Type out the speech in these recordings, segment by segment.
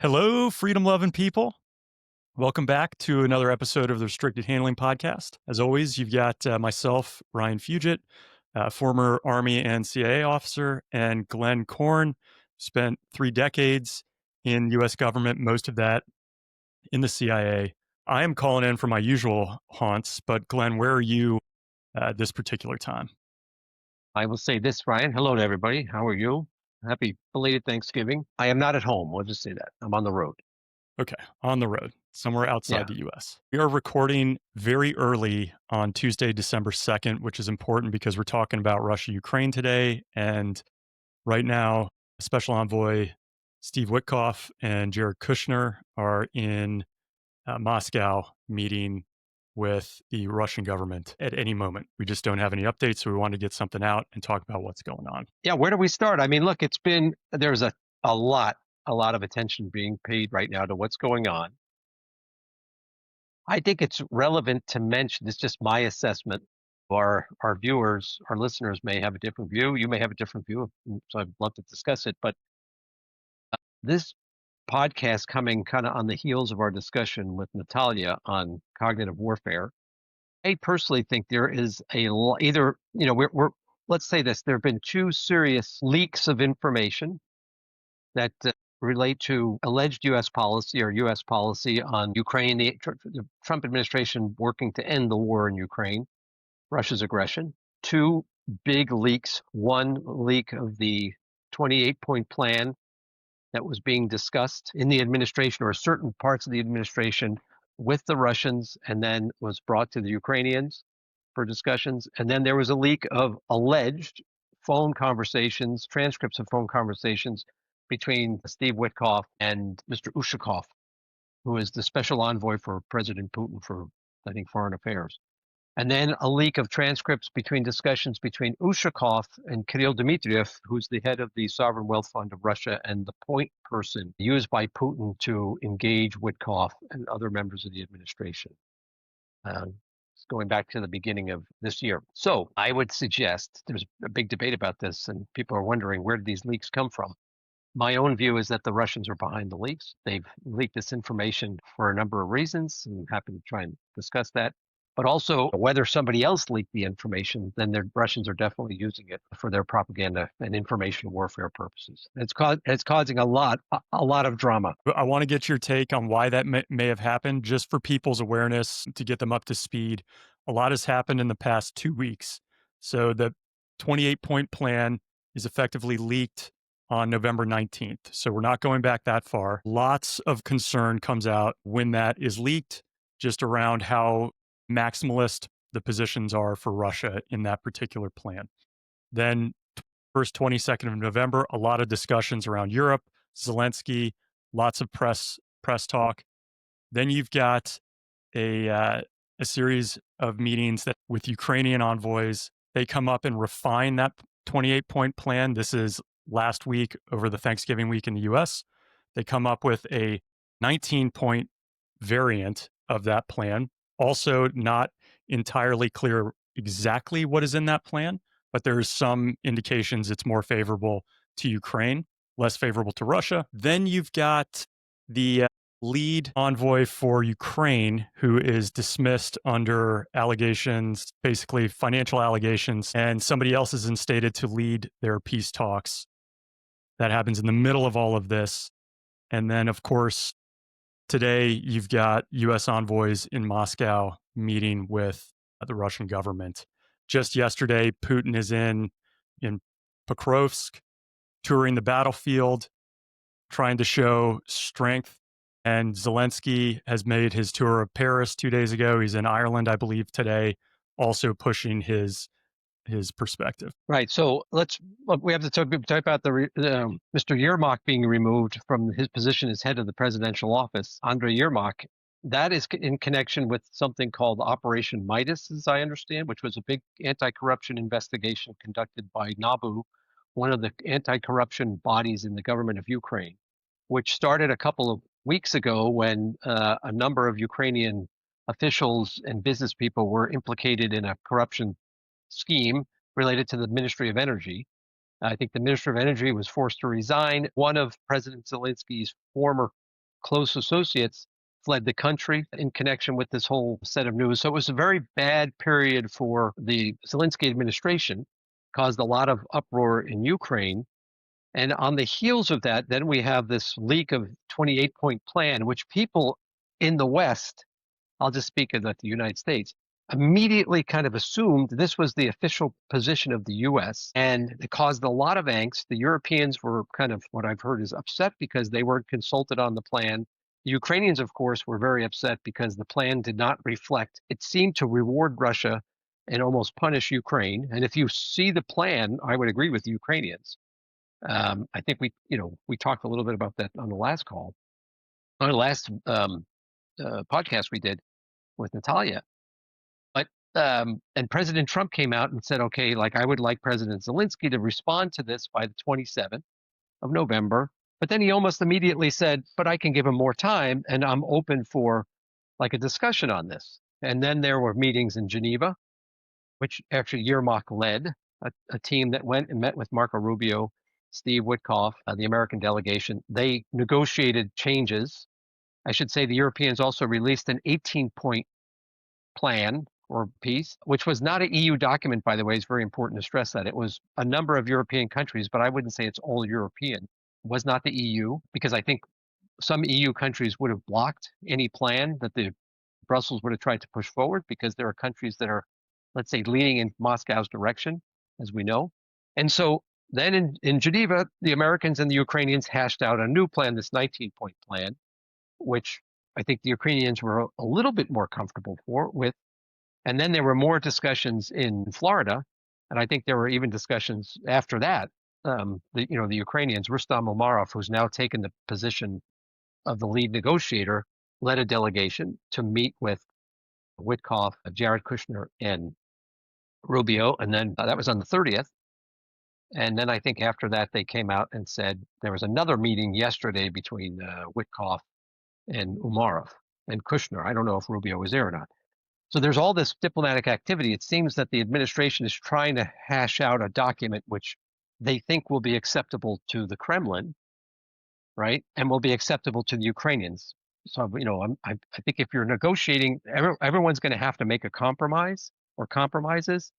Hello, freedom loving people. Welcome back to another episode of the Restricted Handling Podcast. As always, you've got myself, Ryan Fugit, former Army and CIA officer, and Glenn Korn, spent 3 decades in U.S. government, most of that in the CIA. I am calling in from my usual haunts, but Glenn, where are you this particular time? I will say this, Ryan. Hello to everybody. How are you? Happy belated Thanksgiving. I am not at home. We'll just say that. I'm on the road. Okay, on the road, somewhere outside Yeah. the US. We are recording very early on Tuesday, December 2nd, which is important because we're talking about Russia Ukraine today. And right now, Special Envoy Steve Witkoff and Jared Kushner are in Moscow meeting with the Russian government at any moment. We just don't have any updates, so we wanted to get something out and talk about what's going on. Yeah. Where do we start? I mean, look, there's a lot, a lot of attention being paid right now to what's going on. I think it's relevant to mention, it's just my assessment. Our viewers, our listeners may have a different view. You may have a different view. So I'd love to discuss it. But this podcast coming kind of on the heels of our discussion with Natalia on cognitive warfare. I personally think there is either, we're let's say this, there have been two serious leaks of information that relate to alleged U.S. policy or U.S. policy on Ukraine, the Trump administration working to end the war in Ukraine, Russia's aggression. Two big leaks, one leak of the 28-point plan that was being discussed in the administration or certain parts of the administration with the Russians and then was brought to the Ukrainians for discussions. And then there was a leak of alleged phone conversations, transcripts of phone conversations between Steve Witkoff and Mr. Ushakov, who is the special envoy for President Putin for, I think, foreign affairs. And then a leak of transcripts between discussions between Ushakov and Kirill Dmitriev, who's the head of the Sovereign Wealth Fund of Russia and the point person used by Putin to engage Witkoff and other members of the administration. Going back to the beginning of this year. So I would suggest there's a big debate about this, and people are wondering, where did these leaks come from? My own view is that the Russians are behind the leaks. They've leaked this information for a number of reasons. I'm happy to try and discuss that. But also, whether somebody else leaked the information, then the Russians are definitely using it for their propaganda and information warfare purposes. It's causing a lot of drama. But I want to get your take on why that may have happened, just for people's awareness to get them up to speed. A lot has happened in the past 2 weeks. So the 28-point plan is effectively leaked on November 19th. So we're not going back that far. Lots of concern comes out when that is leaked, just around how maximalist the positions are for Russia in that particular plan. Then, first 22nd of November, a lot of discussions around Europe, Zelensky, lots of press talk. Then you've got a series of meetings that with Ukrainian envoys. They come up and refine that 28-point plan. This is last week over the Thanksgiving week in the U.S. They come up with a 19-point variant of that plan. Also, not entirely clear exactly what is in that plan, but there's some indications it's more favorable to Ukraine, less favorable to Russia. Then you've got the lead envoy for Ukraine, who is dismissed under allegations, basically financial allegations, and somebody else is instated to lead their peace talks. That happens in the middle of all of this. And then, of course, today you've got U.S. envoys in Moscow meeting with the Russian government. Just yesterday, Putin is in Pokrovsk, touring the battlefield, trying to show strength. And Zelensky has made his tour of Paris 2 days ago. He's in Ireland, I believe, today, also pushing his perspective. Right. So we have to talk about Mr. Yermak being removed from his position as head of the presidential office. Andrei Yermak, that is in connection with something called Operation Midas, as I understand, which was a big anti-corruption investigation conducted by NABU, one of the anti-corruption bodies in the government of Ukraine, which started a couple of weeks ago when a number of Ukrainian officials and business people were implicated in a corruption scheme related to the Ministry of Energy. I think the Minister of Energy was forced to resign. One of President Zelensky's former close associates fled the country in connection with this whole set of news. So it was a very bad period for the Zelensky administration, caused a lot of uproar in Ukraine. And on the heels of that, then we have this leak of 28-point plan, which people in the West, I'll just speak of the United States, immediately kind of assumed this was the official position of the U.S. And it caused a lot of angst. The Europeans were kind of, what I've heard, is upset because they weren't consulted on the plan. The Ukrainians, of course, were very upset because the plan did not reflect, it seemed to reward Russia and almost punish Ukraine. And if you see the plan, I would agree with the Ukrainians. I think we talked a little bit about that on the last call, on the last podcast we did with Natalia. But and President Trump came out and said, okay, like I would like President Zelensky to respond to this by the 27th of November. But then he almost immediately said, but I can give him more time and I'm open for like a discussion on this. And then there were meetings in Geneva, which actually Yermak led, a team that went and met with Marco Rubio, Steve Witkoff, the American delegation. They negotiated changes. I should say the Europeans also released an 18-point plan or piece, which was not an EU document, by the way. It's very important to stress that. It was a number of European countries, but I wouldn't say it's all European. It was not the EU, because I think some EU countries would have blocked any plan that the Brussels would have tried to push forward, because there are countries that are, let's say, leaning in Moscow's direction, as we know. And so then in Geneva, the Americans and the Ukrainians hashed out a new plan, this 19-point plan, which I think the Ukrainians were a little bit more comfortable with. And then there were more discussions in Florida, and I think there were even discussions after that. The Ukrainians, Rustam Umarov, who's now taken the position of the lead negotiator, led a delegation to meet with Witkoff, Jared Kushner, and Rubio, and then that was on the 30th. And then I think after that they came out and said there was another meeting yesterday between Witkoff and Umarov and Kushner. I don't know if Rubio was there or not. So there's all this diplomatic activity. It seems that the administration is trying to hash out a document which they think will be acceptable to the Kremlin, right, and will be acceptable to the Ukrainians. So I think if you're negotiating, everyone's going to have to make a compromise or compromises.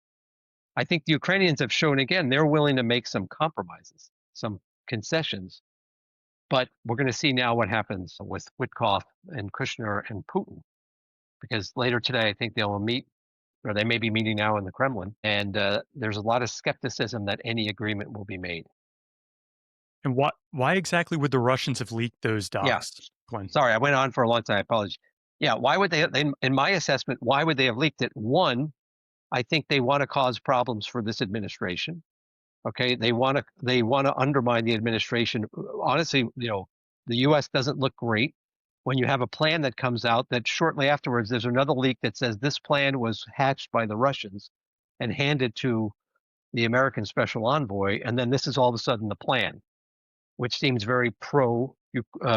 I think the Ukrainians have shown again they're willing to make some compromises, some concessions. But we're going to see now what happens with Witkoff and Kushner and Putin, because later today I think they will meet, or they may be meeting now in the Kremlin, and there's a lot of skepticism that any agreement will be made. And why exactly would the Russians have leaked those Yeah, docs, Glenn? sorry, I went on for a long time. I apologize. Yeah, why would they? In my assessment, why would they have leaked it? One, I think they want to cause problems for this administration. Okay, they want to undermine the administration. Honestly, the U.S. doesn't look great when you have a plan that comes out that shortly afterwards there's another leak that says this plan was hatched by the Russians and handed to the American special envoy, and then this is all of a sudden the plan, which seems very pro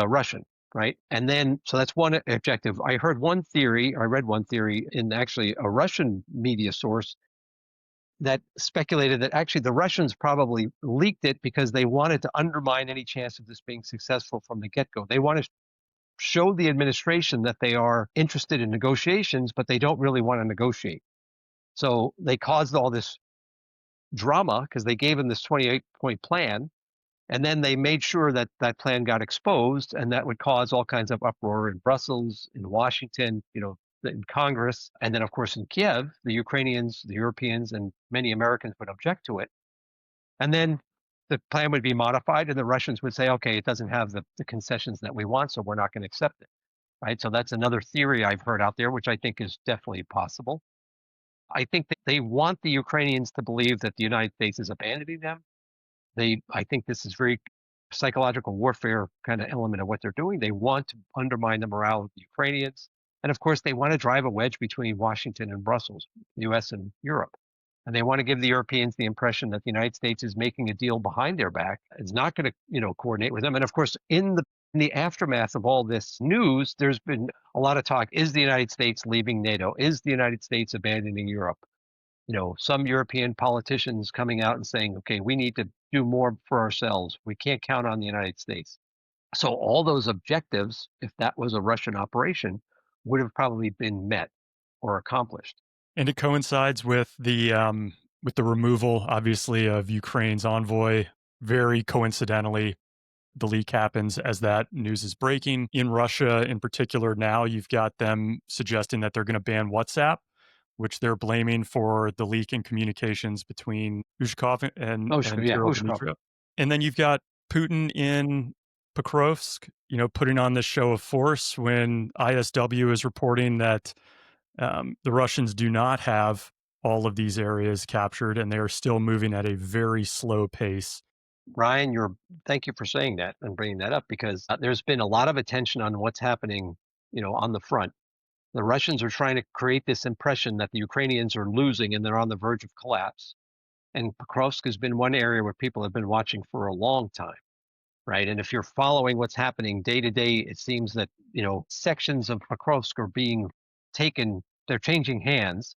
Russian, right? And then, so that's one objective. I read one theory in actually a Russian media source that speculated that actually the Russians probably leaked it because they wanted to undermine any chance of this being successful from the get-go. They want to show the administration that they are interested in negotiations, but they don't really want to negotiate. So they caused all this drama because they gave them this 28-point plan, and then they made sure that that plan got exposed, and that would cause all kinds of uproar in Brussels, in Washington, in Congress, and then of course in Kiev, the Ukrainians, the Europeans, and many Americans would object to it. And then the plan would be modified, and the Russians would say, okay, it doesn't have the concessions that we want, so we're not going to accept it. Right. So that's another theory I've heard out there, which I think is definitely possible. I think that they want the Ukrainians to believe that the United States is abandoning them. I think this is very psychological warfare kind of element of what they're doing. They want to undermine the morale of the Ukrainians. And of course, they want to drive a wedge between Washington and Brussels, the US and Europe. And they want to give the Europeans the impression that the United States is making a deal behind their back. It's not going to, coordinate with them. And of course, in the aftermath of all this news, there's been a lot of talk. Is the United States leaving NATO? Is the United States abandoning Europe? Some European politicians coming out and saying, okay, we need to do more for ourselves. We can't count on the United States. So all those objectives, if that was a Russian operation, would have probably been met or accomplished. And it coincides with the removal, obviously, of Ukraine's envoy. Very coincidentally, the leak happens as that news is breaking. In Russia, in particular, now you've got them suggesting that they're going to ban WhatsApp, which they're blaming for the leak in communications between Ushkov and Yeah, Kirill Ushkov. Dmitriev. And then you've got Putin in Pokrovsk, putting on this show of force when ISW is reporting that the Russians do not have all of these areas captured, and they are still moving at a very slow pace. Ryan, thank you for saying that and bringing that up because there's been a lot of attention on what's happening, on the front. The Russians are trying to create this impression that the Ukrainians are losing and they're on the verge of collapse. And Pokrovsk has been one area where people have been watching for a long time, right? And if you're following what's happening day to day, it seems that, sections of Pokrovsk are being taken, they're changing hands.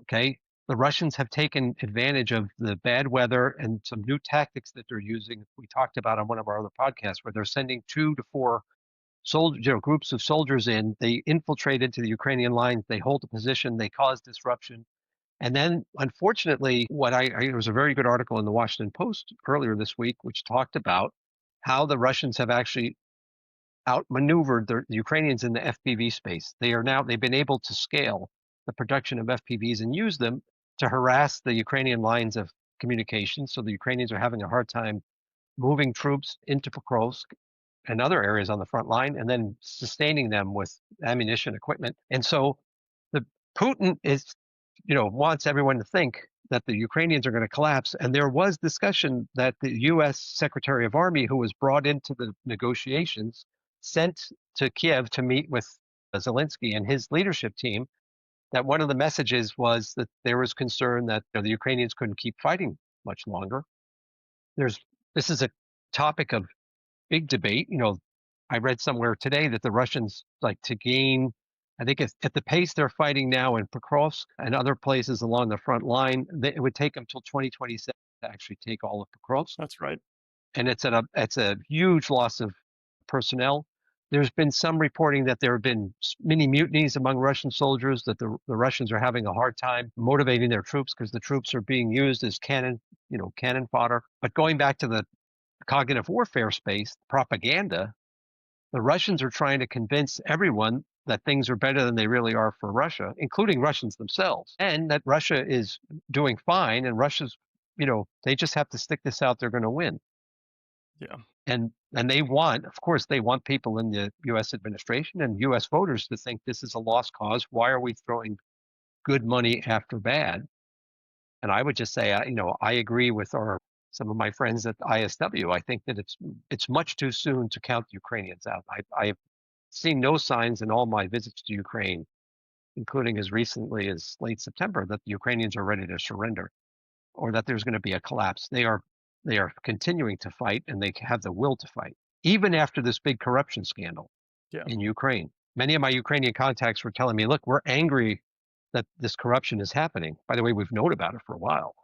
Okay. The Russians have taken advantage of the bad weather and some new tactics that they're using. We talked about on one of our other podcasts where they're sending 2 to 4 groups of soldiers in. They infiltrate into the Ukrainian lines. They hold the position. They cause disruption. And then, unfortunately, there was a very good article in the Washington Post earlier this week, which talked about how the Russians have actually outmaneuvered the Ukrainians in the FPV space. They've been able to scale the production of FPVs and use them to harass the Ukrainian lines of communication. So the Ukrainians are having a hard time moving troops into Pokrovsk and other areas on the front line, and then sustaining them with ammunition, equipment. And so the Putin wants everyone to think that the Ukrainians are going to collapse. And there was discussion that the U.S. Secretary of Army, who was brought into the negotiations, sent to Kiev to meet with Zelensky and his leadership team, that one of the messages was that there was concern that the Ukrainians couldn't keep fighting much longer. This is a topic of big debate. I read somewhere today that the Russians like to gain, I think at the pace they're fighting now in Pokrovsk and other places along the front line, it would take them till 2027 to actually take all of Pokrovsk. That's right. And it's a huge loss of personnel. There's been some reporting that there have been mini mutinies among Russian soldiers, that the Russians are having a hard time motivating their troops because the troops are being used as cannon fodder. But going back to the cognitive warfare space, propaganda, the Russians are trying to convince everyone that things are better than they really are for Russia, including Russians themselves, and that Russia is doing fine and they just have to stick this out. They're going to win. Yeah. And of course, they want people in the U.S. administration and U.S. voters to think this is a lost cause. Why are we throwing good money after bad? And I would just say, I agree with some of my friends at ISW. I think that it's much too soon to count the Ukrainians out. I've seen no signs in all my visits to Ukraine, including as recently as late September, that the Ukrainians are ready to surrender or that there's going to be a collapse. They are continuing to fight, and they have the will to fight, even after this big corruption scandal Yeah. in Ukraine. Many of my Ukrainian contacts were telling me, look, we're angry that this corruption is happening. By the way, we've known about it for a while.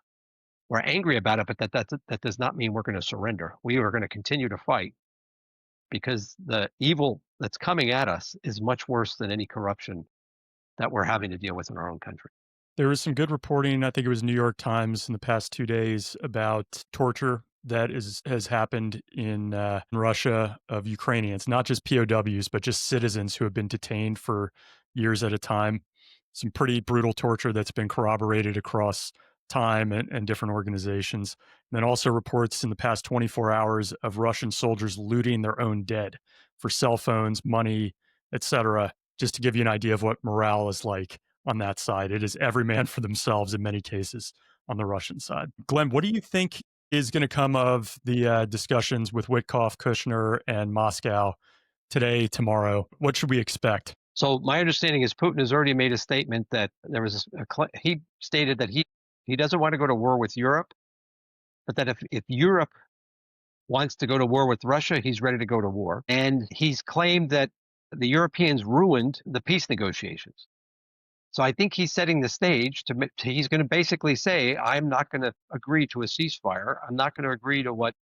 We're angry about it, but that does not mean we're going to surrender. We are going to continue to fight because the evil that's coming at us is much worse than any corruption that we're having to deal with in our own country. There was some good reporting, I think it was New York Times in the past 2 days about torture that has happened in Russia of Ukrainians, not just POWs, but just citizens who have been detained for years at a time. Some pretty brutal torture that's been corroborated across time and different organizations. And then also reports in the past 24 hours of Russian soldiers looting their own dead for cell phones, money, etc., just to give you an idea of what morale is like on that side. It is every man for themselves in many cases on the Russian side. Glenn, what do you think is going to come of the discussions with Witkoff, Kushner, and Moscow today, tomorrow? What should we expect? So my understanding is Putin has already made a statement that he stated that he doesn't want to go to war with Europe, but that if Europe wants to go to war with Russia, he's ready to go to war. And he's claimed that the Europeans ruined the peace negotiations. So I think he's setting the stage he's going to basically say, I'm not going to agree to a ceasefire. I'm not going to agree to what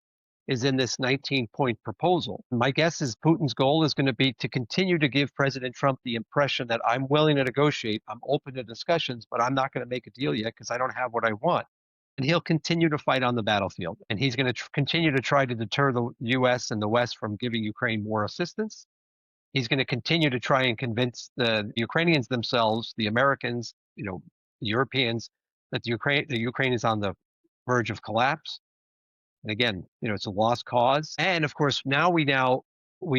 is in this 19-point proposal. My guess is Putin's goal is going to be to continue to give President Trump the impression that I'm willing to negotiate, I'm open to discussions, but I'm not going to make a deal yet because I don't have what I want. And he'll continue to fight on the battlefield. And he's going to continue to try to deter the US and the West from giving Ukraine more assistance. He's going to continue to try and convince the Ukrainians themselves, the Americans, the Europeans, that the Ukraine is on the verge of collapse. And again, it's a lost cause. And of course, we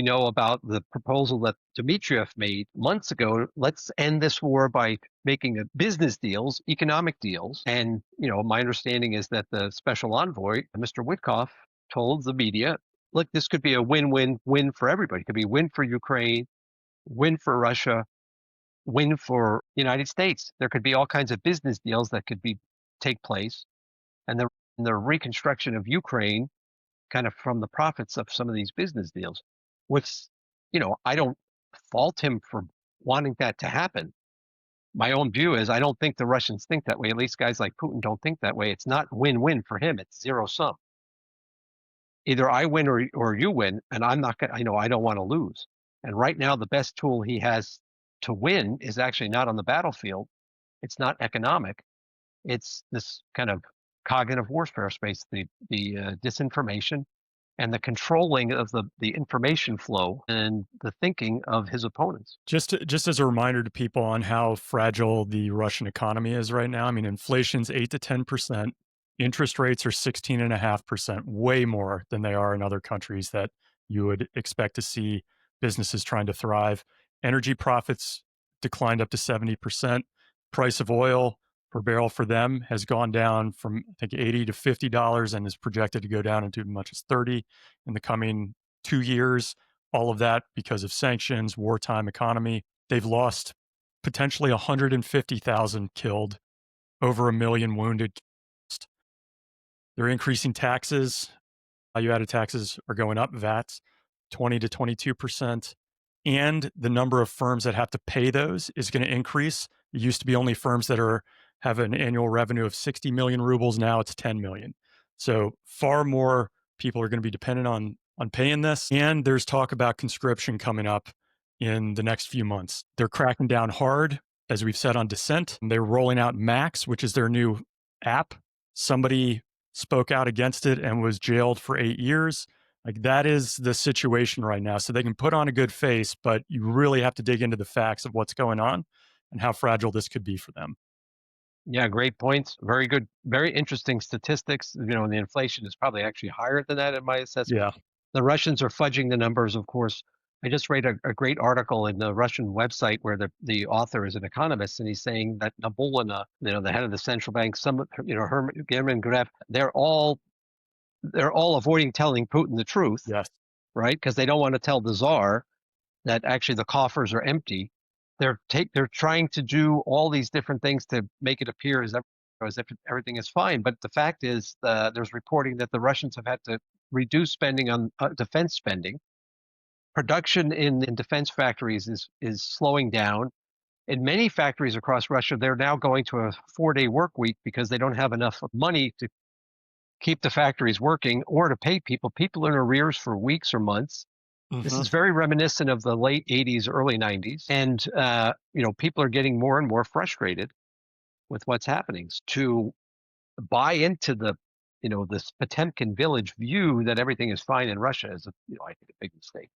know about the proposal that Dmitriev made months ago. Let's end this war by making business deals, economic deals. And my understanding is that the special envoy, Mr. Witkoff, told the media, look, this could be a win-win-win for everybody. It could be win for Ukraine, win for Russia, win for the United States. There could be all kinds of business deals that could take place, and the reconstruction of Ukraine, kind of from the profits of some of these business deals, which I don't fault him for wanting that to happen. My own view is I don't think the Russians think that way. At least guys like Putin don't think that way. It's not win-win for him. It's zero sum. Either I win or you win, and I'm not going. I don't want to lose. And right now, the best tool he has to win is actually not on the battlefield. It's not economic. It's this kind of cognitive warfare space, the disinformation and the controlling of the information flow and the thinking of his opponents. Just as a reminder to people on how fragile the Russian economy is right now. I mean, inflation's 8 to 10%. Interest rates are 16.5%, way more than they are in other countries that you would expect to see businesses trying to thrive. Energy profits declined up to 70%. Price of oil per barrel for them has gone down from, I think, $80 to $50 and is projected to go down into as much as 30 in the coming 2 years. All of that because of sanctions, wartime economy. They've lost potentially 150,000 killed, over a million wounded. They're increasing taxes. Value-added taxes are going up, VATs, 20 to 22%. And the number of firms that have to pay those is going to increase. It used to be only firms that have an annual revenue of 60 million rubles. Now it's 10 million. So far more people are going to be dependent on paying this. And there's talk about conscription coming up in the next few months. They're cracking down hard, as we've said, on dissent. They're rolling out Max, which is their new app. Somebody spoke out against it and was jailed for 8 years. Like, that is the situation right now. So they can put on a good face, but you really have to dig into the facts of what's going on and how fragile this could be for them. Yeah, great points. Very good, very interesting statistics. The inflation is probably actually higher than that in my assessment. Yeah. The Russians are fudging the numbers, of course. I just read a great article in the Russian website where the author is an economist, and he's saying that Nabulina, the head of the central bank, Herman Gref, they're all avoiding telling Putin the truth, Yes. right? Because they don't want to tell the czar that actually the coffers are empty. They're trying to do all these different things to make it appear as if everything is fine. But the fact is, there's reporting that the Russians have had to reduce spending on defense spending. Production in defense factories is slowing down. In many factories across Russia, they're now going to a 4-day work week because they don't have enough money to keep the factories working or to pay people. People are in arrears for weeks or months. This Hmm. is very reminiscent of the late 80s, early 90s. And, people are getting more and more frustrated with what's happening. To buy into this Potemkin village view that everything is fine in Russia is, I think, a big mistake.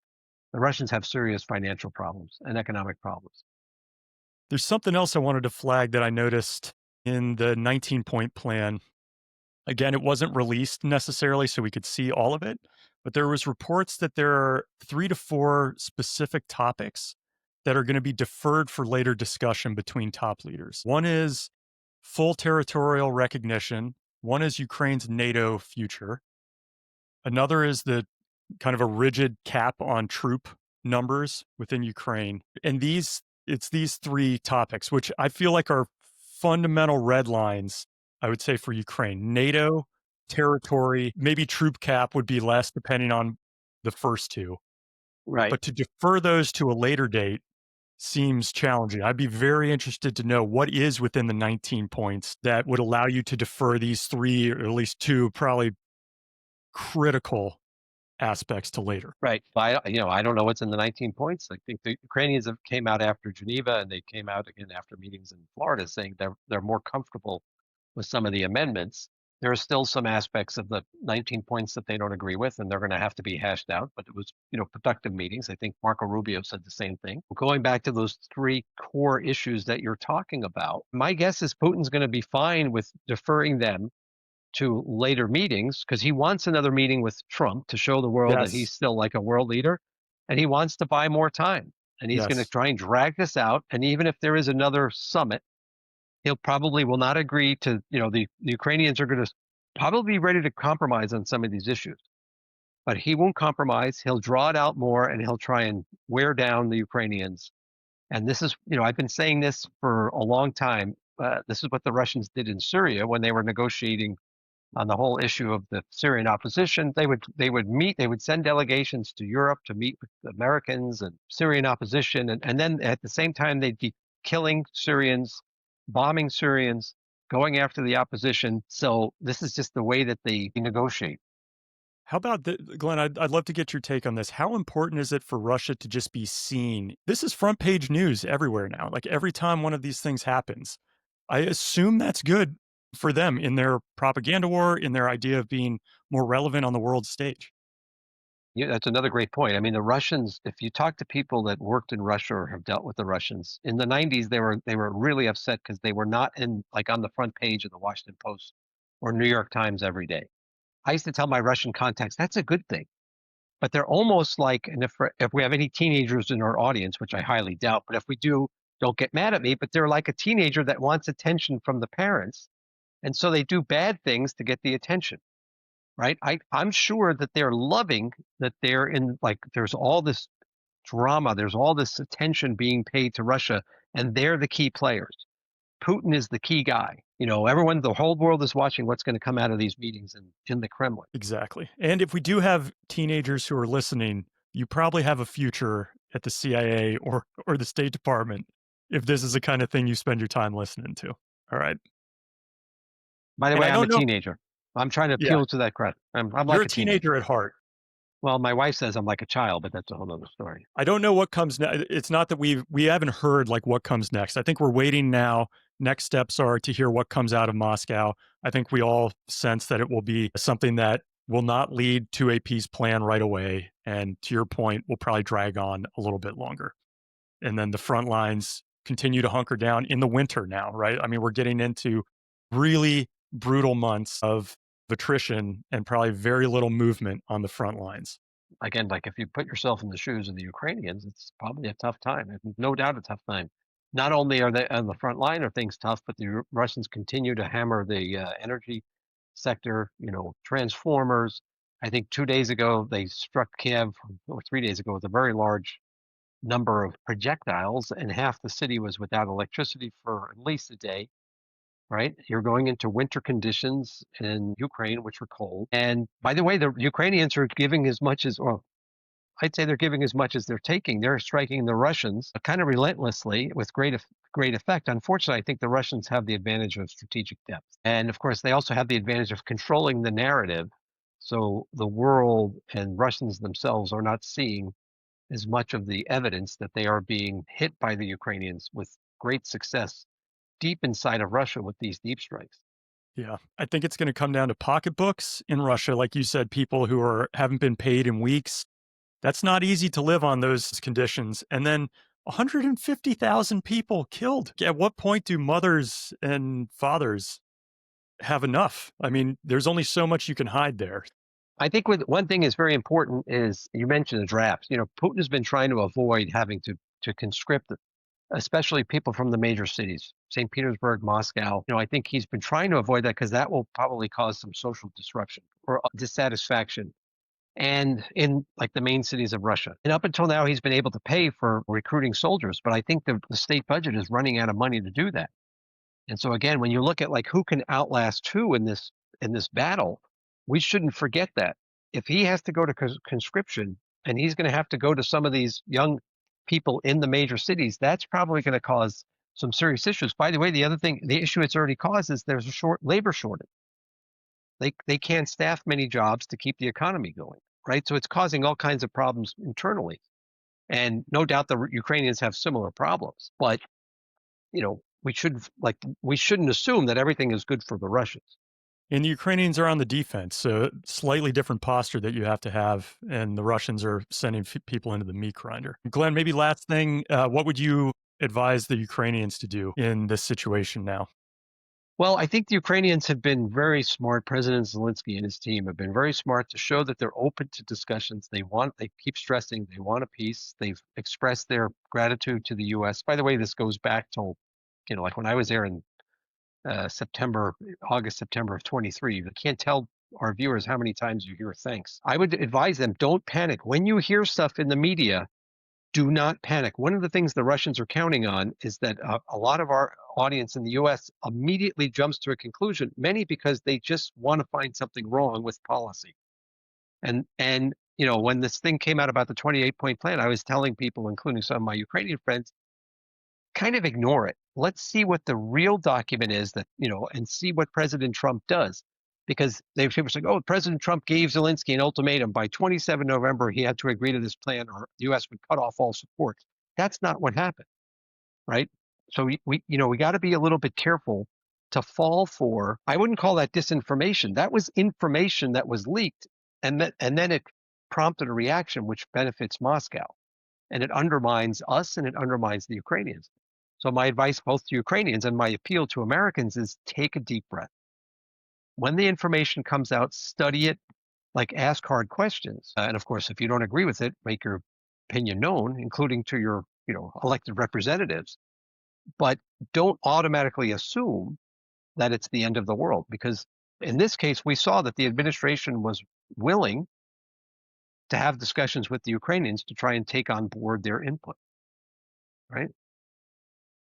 The Russians have serious financial problems and economic problems. There's something else I wanted to flag that I noticed in the 19-point plan. Again, it wasn't released necessarily so we could see all of it, but there was reports that there are 3 to 4 specific topics that are going to be deferred for later discussion between top leaders. One is full territorial recognition, one is Ukraine's NATO future, another is the kind of a rigid cap on troop numbers within Ukraine. And it's these 3 topics which I feel like are fundamental red lines, I would say, for Ukraine. NATO, territory, maybe troop cap would be less depending on the first 2. Right. But to defer those to a later date seems challenging. I'd be very interested to know what is within the 19 points that would allow you to defer these 3, or at least 2, probably critical aspects to later. Right. I don't know what's in the 19 points. I think the Ukrainians have came out after Geneva, and they came out again after meetings in Florida, saying they're more comfortable with some of the amendments. There are still some aspects of the 19 points that they don't agree with, and they're going to have to be hashed out. But it was, productive meetings. I think Marco Rubio said the same thing. Going back to those three core issues that you're talking about, my guess is Putin's going to be fine with deferring them to later meetings because he wants another meeting with Trump to show the world that he's Yes. still like a world leader, and he wants to buy more time. And he's going to Yes. try and drag this out. And even if there is another summit, he'll probably will not agree to, the Ukrainians are going to probably be ready to compromise on some of these issues, but he won't compromise. He'll draw it out more, and he'll try and wear down the Ukrainians. And this is, I've been saying this for a long time. This is what the Russians did in Syria when they were negotiating on the whole issue of the Syrian opposition. They would send delegations to Europe to meet with the Americans and Syrian opposition, and then at the same time they'd be killing Syrians, bombing Syrians, going after the opposition. So this is just the way that they negotiate. How about Glenn? I'd love to get your take on this. How important is it for Russia to just be seen? This is front page news everywhere now. Like every time one of these things happens, I assume that's good for them in their propaganda war, in their idea of being more relevant on the world stage. Yeah, that's another great point. I mean, the Russians, if you talk to people that worked in Russia or have dealt with the Russians, in the 90s they were really upset because they were not in like on the front page of the Washington Post or New York Times every day. I used to tell my Russian contacts, that's a good thing. But they're almost like, and if we have any teenagers in our audience, which I highly doubt, but if we do, don't get mad at me, but they're like a teenager that wants attention from the parents. And so they do bad things to get the attention, right? I'm sure that they're loving that they're in, like, there's all this drama, there's all this attention being paid to Russia, and they're the key players. Putin is the key guy. Everyone, the whole world is watching what's going to come out of these meetings in the Kremlin. Exactly. And if we do have teenagers who are listening, you probably have a future at the CIA or the State Department if this is the kind of thing you spend your time listening to. All right. By the And way, I I'm a don't know. teenager. I'm trying to Yeah, appeal to that crowd. I'm you're like a a teenager. teenager at heart. Well, my wife says I'm like a child, but that's a whole other story. I don't know what comes next. It's not that we haven't heard like what comes next. I think we're waiting now. Next steps are to hear what comes out of Moscow. I think we all sense that it will be something that will not lead to a peace plan right away. And to your point, will probably drag on a little bit longer. And then the front lines continue to hunker down in the winter now, right? I mean, we're getting into really brutal months of attrition and probably very little movement on the front lines. Again, like if you put yourself in the shoes of the Ukrainians, it's probably a tough time. No doubt a tough time. Not only are they on the front line are things tough, but the Russians continue to hammer the energy sector, transformers. I think 2 days ago they struck Kiev, or 3 days ago, with a very large number of projectiles, and half the city was without electricity for at least a day. Right? You're going into winter conditions in Ukraine, which are cold. And by the way, the Ukrainians are giving as much as, well, I'd say they're giving as much as they're taking. They're striking the Russians kind of relentlessly with great effect. Unfortunately, I think the Russians have the advantage of strategic depth. And of course, they also have the advantage of controlling the narrative. So the world and Russians themselves are not seeing as much of the evidence that they are being hit by the Ukrainians with great success deep inside of Russia with these deep strikes. Yeah, I think it's going to come down to pocketbooks in Russia. Like you said, people who haven't been paid in weeks. That's not easy to live on those conditions. And then 150,000 people killed. At what point do mothers and fathers have enough? I mean, there's only so much you can hide there. I think with one thing is very important is you mentioned the drafts. Putin has been trying to avoid having to conscript, especially people from the major cities, St. Petersburg, Moscow. I think he's been trying to avoid that because that will probably cause some social disruption or dissatisfaction. And in like the main cities of Russia. And up until now, he's been able to pay for recruiting soldiers, but I think the state budget is running out of money to do that. And so again, when you look at like who can outlast who in this battle, we shouldn't forget that. If he has to go to conscription and he's going to have to go to some of these young people in the major cities, that's probably going to cause some serious issues. By the way, the issue it's already caused is there's a labor shortage. They can't staff many jobs to keep the economy going, right? So it's causing all kinds of problems internally. And no doubt the Ukrainians have similar problems, but we shouldn't assume that everything is good for the Russians. And the Ukrainians are on the defense, so slightly different posture that you have to have, and the Russians are sending people into the meat grinder. Glenn, maybe last thing, what would you advise the Ukrainians to do in this situation now? Well, I think the Ukrainians have been very smart. President Zelensky and his team have been very smart to show that they're open to discussions. They keep stressing they want a peace. They've expressed their gratitude to the U.S. By the way, this goes back to, like when I was there in August, September of 23. I can't tell our viewers how many times you hear thanks. I would advise them, don't panic. When you hear stuff in the media, do not panic. One of the things the Russians are counting on is that a lot of our audience in the U.S. immediately jumps to a conclusion, many because they just want to find something wrong with policy. And when this thing came out about the 28-point plan, I was telling people, including some of my Ukrainian friends, kind of ignore it. Let's see what the real document is and see what President Trump does. Because people say, oh, President Trump gave Zelensky an ultimatum. By 27 November, he had to agree to this plan or the U.S. would cut off all support. That's not what happened, right? So we got to be a little bit careful to fall for, I wouldn't call that disinformation. That was information that was leaked, and then it prompted a reaction which benefits Moscow. And it undermines us and it undermines the Ukrainians. So my advice both to Ukrainians and my appeal to Americans is take a deep breath. When the information comes out, study it, like ask hard questions. And of course, if you don't agree with it, make your opinion known, including to your, elected representatives. But don't automatically assume that it's the end of the world, because in this case, we saw that the administration was willing to have discussions with the Ukrainians to try and take on board their input, right?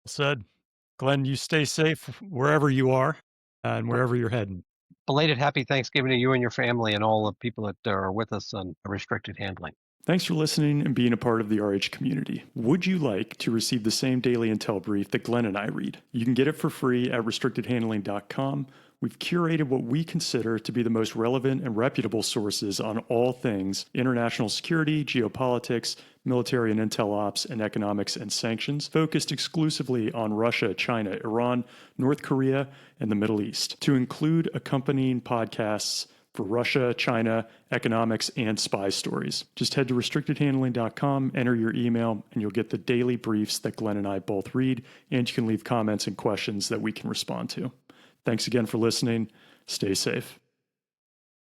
Said, Glenn, you stay safe wherever you are and wherever you're heading. Belated happy Thanksgiving to you and your family and all the people that are with us on restricted handling. Thanks for listening and being a part of the RH community. Would you like to receive the same daily intel brief that Glenn and I read? You can get it for free at restrictedhandling.com. We've curated what we consider to be the most relevant and reputable sources on all things international security, geopolitics, military and intel ops, and economics and sanctions, focused exclusively on Russia, China, Iran, North Korea, and the Middle East, to include accompanying podcasts for Russia, China, economics, and spy stories. Just head to restrictedhandling.com, enter your email, and you'll get the daily briefs that Glenn and I both read, and you can leave comments and questions that we can respond to. Thanks again for listening. Stay safe.